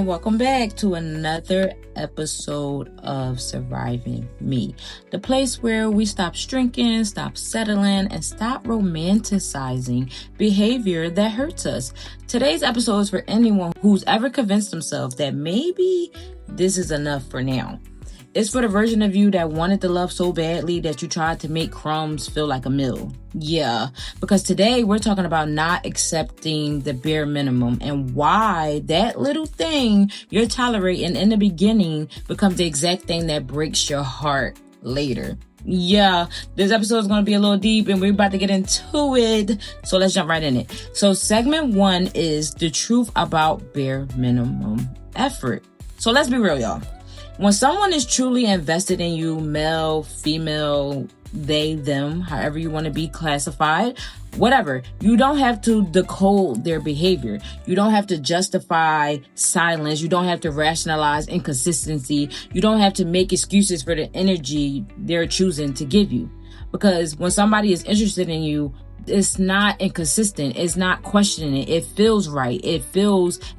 and welcome back to another episode of Surviving Me, the place where we stop shrinking, stop settling, and stop romanticizing behavior that hurts us. Today's episode is for anyone who's ever convinced themselves that maybe this is enough for now. It's for the version of you that wanted the love so badly that you tried to make crumbs feel like a meal. Yeah, because today we're talking about not accepting the bare minimum and why that little thing you're tolerating in the beginning becomes the exact thing that breaks your heart later. Yeah, this episode is going to be a little deep and we're about to get into it. So let's jump right in it. So segment 1 is the truth about bare minimum effort. So let's be real, y'all. When someone is truly invested in you, male, female, they, them, however you want to be classified, whatever, you don't have to decode their behavior. You don't have to justify silence. You don't have to rationalize inconsistency. You don't have to make excuses for the energy they're choosing to give you. Because when somebody is interested in you, it's not inconsistent. It's not questioning it. It feels right.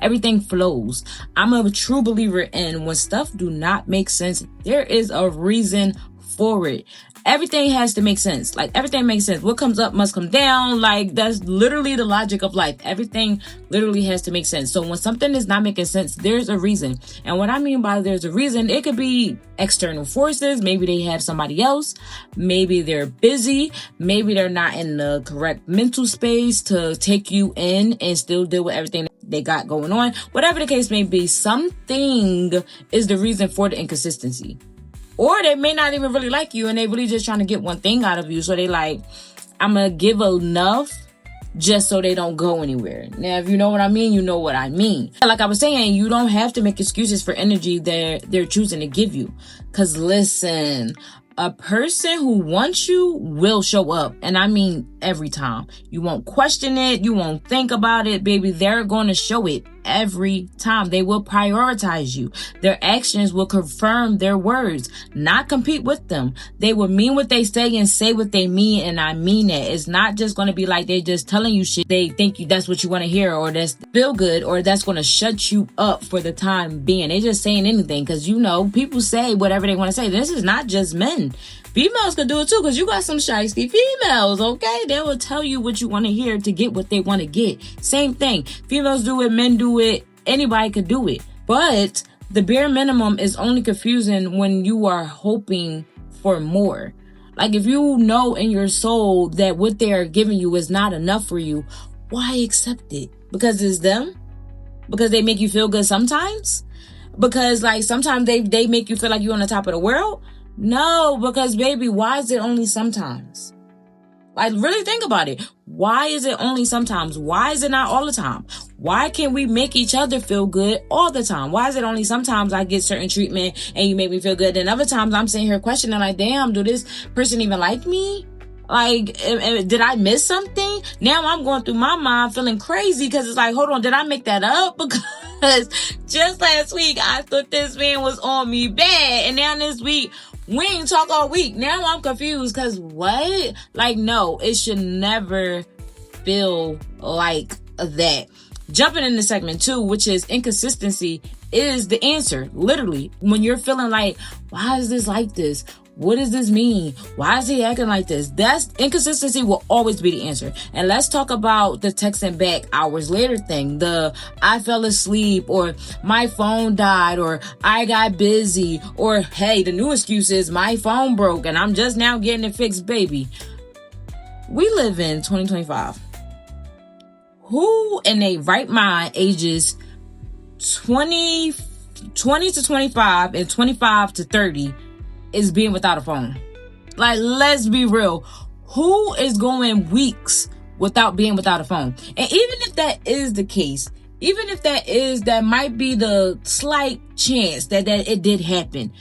Everything flows. I'm a true believer in when stuff do not make sense, there is a reason for it. Everything has to make sense. Like, everything makes sense. What comes up must come down. Like, that's literally the logic of life. Everything literally has to make sense. So when something is not making sense, there's a reason. And what I mean by there's a reason, it could be external forces. Maybe they have somebody else. Maybe they're busy. Maybe they're not in the correct mental space to take you in and still deal with everything they got going on. Whatever the case may be, something is the reason for the inconsistency. Or they may not even really like you and they really just trying to get one thing out of you. So they like, I'm going to give enough just so they don't go anywhere. Now, if you know what I mean, you know what I mean. Like I was saying, you don't have to make excuses for energy that they're choosing to give you. Because listen, a person who wants you will show up. And I mean every time. You won't question it. You won't think about it, baby. They're going to show it every time. They will prioritize you. Their actions will confirm their words, not compete with them. They will mean what they say and say what they mean. And I mean that. It's not just going to be like they're just telling you shit. They think that's what you want to hear, or that's feel good, or that's going to shut you up for the time being. They just saying anything because, you know, people say whatever they want to say. This is not just men. Females can do it too, because you got some shiesty females, okay? They will tell you what you want to hear to get what they want to get. Same thing. Females do it, men do it, anybody could do it. But the bare minimum is only confusing when you are hoping for more. Like, if you know in your soul that what they are giving you is not enough for you, why accept it? Because it's them? Because they make you feel good sometimes? Because, like, sometimes they make you feel like you're on the top of the world? No, because baby, why is it only sometimes? Like, really think about it. Why is it only sometimes? Why is it not all the time? Why can't we make each other feel good all the time? Why is it only sometimes I get certain treatment and you make me feel good? And other times I'm sitting here questioning like, damn, do this person even like me? Like, did I miss something? Now I'm going through my mind feeling crazy because it's like, hold on, did I make that up? Because just last week I thought this man was on me bad. And now this week, we ain't talk all week. Now I'm confused because what? Like, no, it should never feel like that. Jumping into segment 2, which is inconsistency, is the answer. Literally, when you're feeling like, why is this like this? What does this mean? Why is he acting like this? That's inconsistency will always be the answer. And let's talk about the texting back hours later thing. The I fell asleep, or my phone died, or I got busy, or hey, the new excuse is my phone broke and I'm just now getting it fixed, baby. We live in 2025. Who in a right mind ages 20 to 25 and 25 to 30 is being without a phone? Like, let's be real. Who is going weeks without being without a phone? And even if that is the case, that might be the slight chance that it did happen.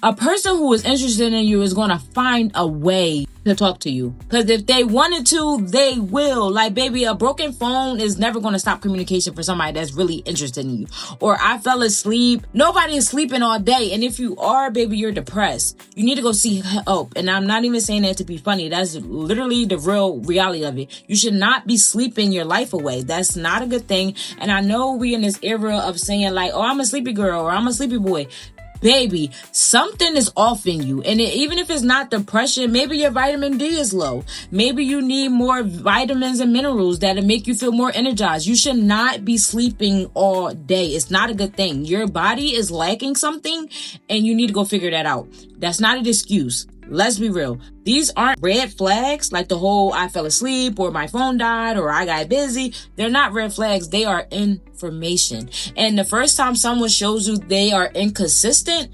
A person who is interested in you is going to find a way to talk to you. Because if they wanted to, they will. Like, baby, a broken phone is never going to stop communication for somebody that's really interested in you. Or I fell asleep. Nobody is sleeping all day. And if you are, baby, you're depressed. You need to go seek help. And I'm not even saying that to be funny. That's literally the real reality of it. You should not be sleeping your life away. That's not a good thing. And I know we in this era of saying like, oh, I'm a sleepy girl or I'm a sleepy boy. Baby, something is off in you. And even if it's not depression, maybe your vitamin D is low. Maybe you need more vitamins and minerals that'll make you feel more energized. You should not be sleeping all day. It's not a good thing. Your body is lacking something and you need to go figure that out. That's not an excuse. Let's be real. These aren't red flags like the whole I fell asleep or my phone died or I got busy. They're not red flags. They are information. And the first time someone shows you they are inconsistent,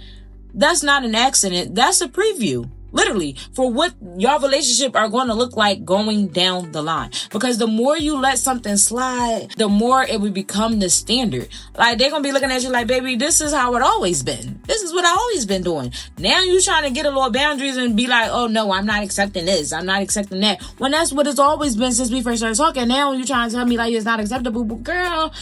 that's not an accident. That's a preview. Literally, for what your relationship are going to look like going down the line. Because the more you let something slide, the more it will become the standard. Like, they're going to be looking at you like, baby, this is how it always been. This is what I always been doing. Now you trying to get a little boundaries and be like, oh no, I'm not accepting this. I'm not accepting that. When that's what it's always been since we first started talking. Now you trying to tell me like it's not acceptable. But girl,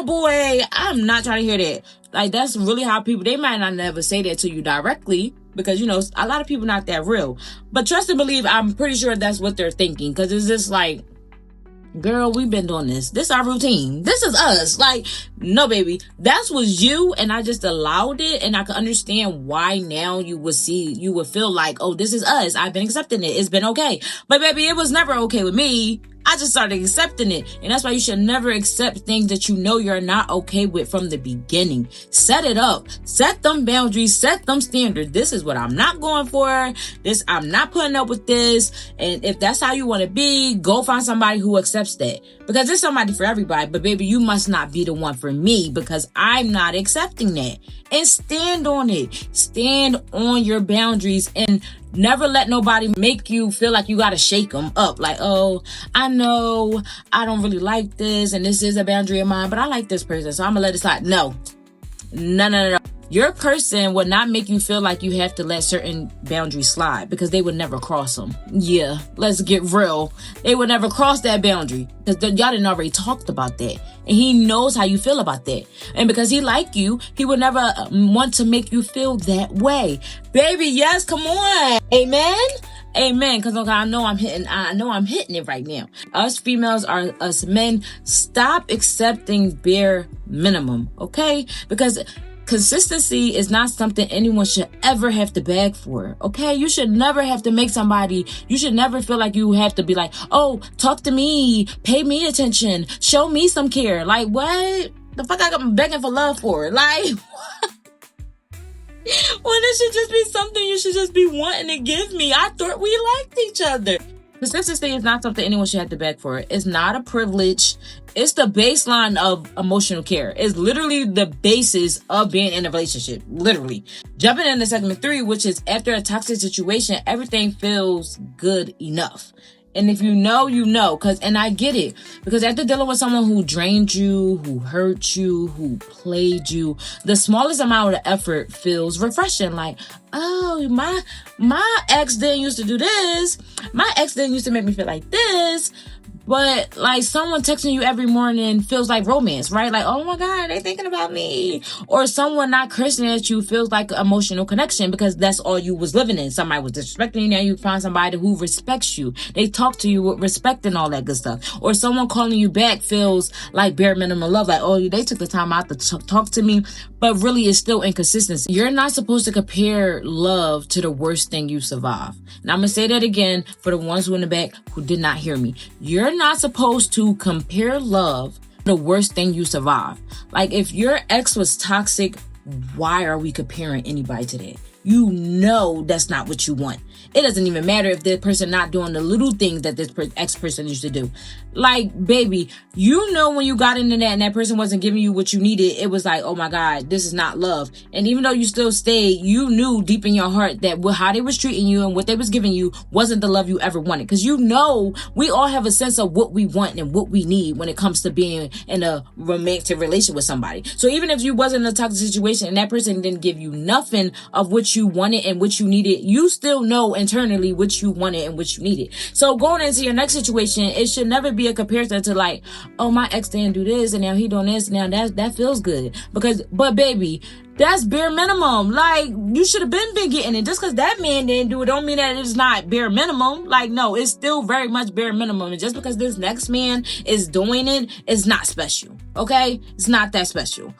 boy, I'm not trying to hear that. Like, that's really how people, they might not never say that to you directly. Because, you know, a lot of people not that real. But trust and believe, I'm pretty sure that's what they're thinking. Because it's just like, girl, we've been doing this. This is our routine. This is us. Like, no, baby. That was you. And I just allowed it. And I can understand why now you would feel like, oh, this is us. I've been accepting it. It's been okay. But baby, it was never okay with me. I just started accepting it. And that's why you should never accept things that you know you're not okay with from the beginning. Set it up. Set them boundaries. Set them standards. This is what I'm not going for. I'm not putting up with this. And if that's how you want to be, go find somebody who accepts that. Because there's somebody for everybody. But baby, you must not be the one for me because I'm not accepting that. And stand on it. Stand on your boundaries and never let nobody make you feel like you got to shake them up. Like, oh, I know I don't really like this and this is a boundary of mine, but I like this person, so I'm going to let it slide. No. Your person would not make you feel like you have to let certain boundaries slide because they would never cross them. Yeah, let's get real. They would never cross that boundary because y'all didn't already talked about that. And he knows how you feel about that. And because he like you, he would never want to make you feel that way. Baby, yes, come on. Amen. Because I know I'm hitting it right now. Us females are us men. Stop accepting bare minimum, okay? Because consistency is not something anyone should ever have to beg for, okay? You should never have to you should never feel like you have to be like, oh, talk to me, pay me attention, show me some care. Like, what the fuck I'm begging for love for? Like, when it should just be something you should just be wanting to give me. I thought we liked each other. Consistency is not something anyone should have to beg for. It's not a privilege. It's the baseline of emotional care. It's literally the basis of being in a relationship. Literally. Jumping into segment 3, which is after a toxic situation, everything feels good enough. And if you know, you know. And I get it. Because after dealing with someone who drained you, who hurt you, who played you, the smallest amount of effort feels refreshing. Like, oh, my ex didn't used to do this. My ex didn't used to make me feel like this. But like someone texting you every morning feels like romance, right? Like, oh my God, they thinking about me. Or someone not cursing at you feels like emotional connection because that's all you was living in. Somebody was disrespecting you. Now you find somebody who respects you. They talk to you with respect and all that good stuff. Or someone calling you back feels like bare minimum love. Like, oh, they took the time out to talk to me. But really, it's still inconsistency. You're not supposed to compare love to the worst thing you survive. And I'm going to say that again for the ones who in the back who did not hear me. You're not supposed to compare love to the worst thing you survive. Like, if your ex was toxic, why are we comparing anybody to that? You know that's not what you want. It doesn't even matter if the person not doing the little things that this ex person used to do. Like, baby, you know when you got into that and that person wasn't giving you what you needed, it was like, oh my God, this is not love. And even though you still stayed, you knew deep in your heart that how they was treating you and what they was giving you wasn't the love you ever wanted. Because you know, we all have a sense of what we want and what we need when it comes to being in a romantic relation with somebody. So even if you wasn't in a toxic situation and that person didn't give you nothing of what what you wanted and what you needed. You still know internally what you wanted and what you needed. So going into your next situation, it should never be a comparison to like, oh, my ex didn't do this and now he doing this. Now that feels good. But baby, that's bare minimum. Like, you should have been getting it. Just because that man didn't do it don't mean that it's not bare minimum. Like, no, it's still very much bare minimum. And just because this next man is doing it, it's not special. Okay? It's not that special.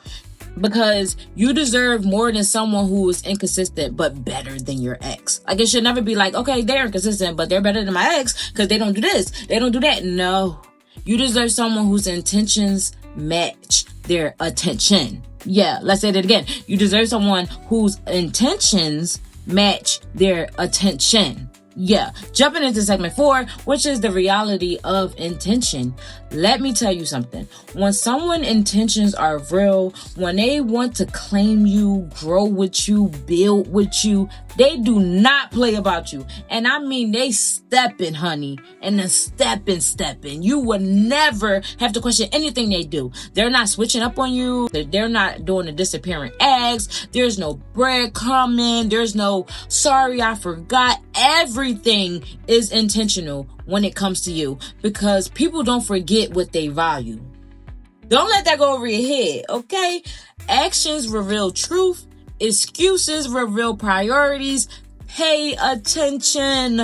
Because you deserve more than someone who is inconsistent but better than your ex. Like, it should never be like, okay, they're inconsistent but they're better than my ex because they don't do this, they don't do that. No. You deserve someone whose intentions match their attention. Yeah, let's say that again. You deserve someone whose intentions match their attention. Yeah, jumping into segment 4, which is the reality of intention. Let me tell you something. When someone's intentions are real, when they want to claim you, grow with you, build with you, they do not play about you. And I mean, they stepping, honey, and then stepping. You would never have to question anything they do. They're not switching up on you. They're not doing a disappearing acts. There's no breadcrumbing. There's no sorry, I forgot. Everything is intentional when it comes to you, because people don't forget what they value. Don't let that go over your head, okay? Actions reveal truth. Excuses reveal priorities. Pay attention.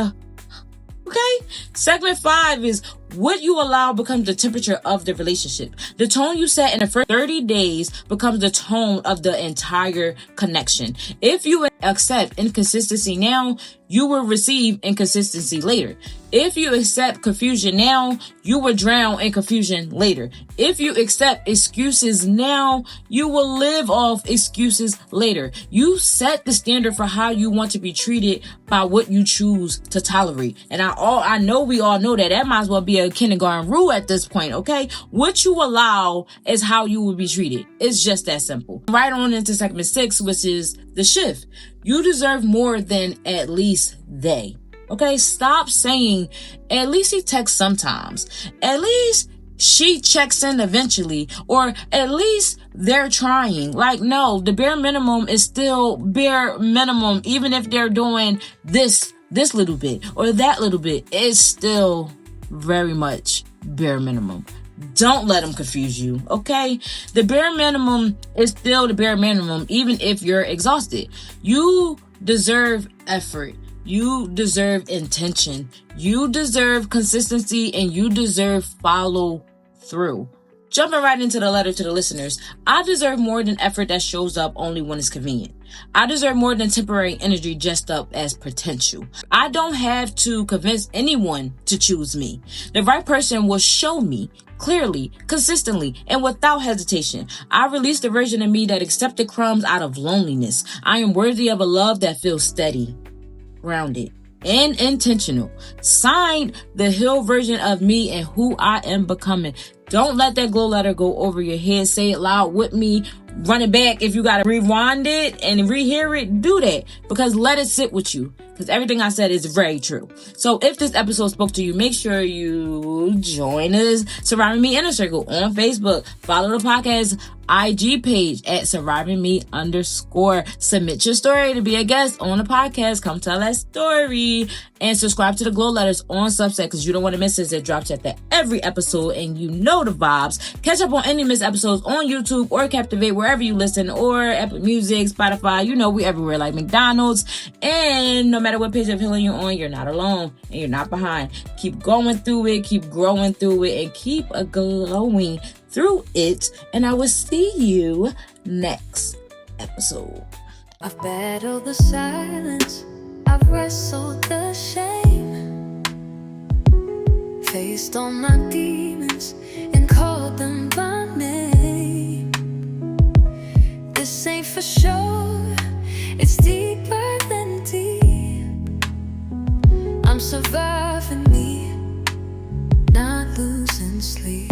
Okay? Segment 5 is what you allow becomes the temperature of the relationship. The tone you set in the first 30 days becomes the tone of the entire connection. If you accept inconsistency now, you will receive inconsistency later. If you accept confusion now, you will drown in confusion later. If you accept excuses now, you will live off excuses later. You set the standard for how you want to be treated by what you choose to tolerate. And I know we all know that. That might as well be a kindergarten rule at this point, okay? What you allow is how you will be treated. It's just that simple. Right on into segment 6, which is the shift. You deserve more than at least they. Okay, stop saying, at least he texts sometimes. At least she checks in eventually. Or at least they're trying. Like, no, the bare minimum is still bare minimum. Even if they're doing this little bit or that little bit, it's still very much bare minimum. Don't let them confuse you, okay? The bare minimum is still the bare minimum, even if you're exhausted. You deserve effort. You deserve intention. You deserve consistency, and you deserve follow through. Jumping right into the letter to the listeners, I deserve more than effort that shows up only when it's convenient. I deserve more than temporary energy dressed up as potential. I don't have to convince anyone to choose me. The right person will show me clearly, consistently, and without hesitation. I release the version of me that accepted crumbs out of loneliness. I am worthy of a love that feels steady, grounded, and intentional. Signed, the healed version of me and who I am becoming. Don't let that glow letter go over your head. Say it loud with me. Run it back. If you gotta rewind it and rehear it, do that. Because let it sit with you. Because everything I said is very true. So if this episode spoke to you, make sure you join us Surviving Me Inner Circle on Facebook. Follow the podcast IG page at survivingme_. Submit your story to be a guest on the podcast. Come tell that story. And subscribe to the Glow Letters on Substack, because you don't want to miss it. It drops at every episode, and you know the vibes. Catch up on any missed episodes on YouTube or Captivate, wherever you listen, or Apple Music, Spotify. You know we everywhere like McDonald's. And no matter what page of healing you're on, you're not alone and you're not behind. Keep going through it, keep growing through it, and keep glowing through it. And I will see you next episode. I've battled the silence, I've wrestled the shame, faced all my demons and called them by name. This ain't for sure, it's deeper than deep. I'm surviving me, not losing sleep.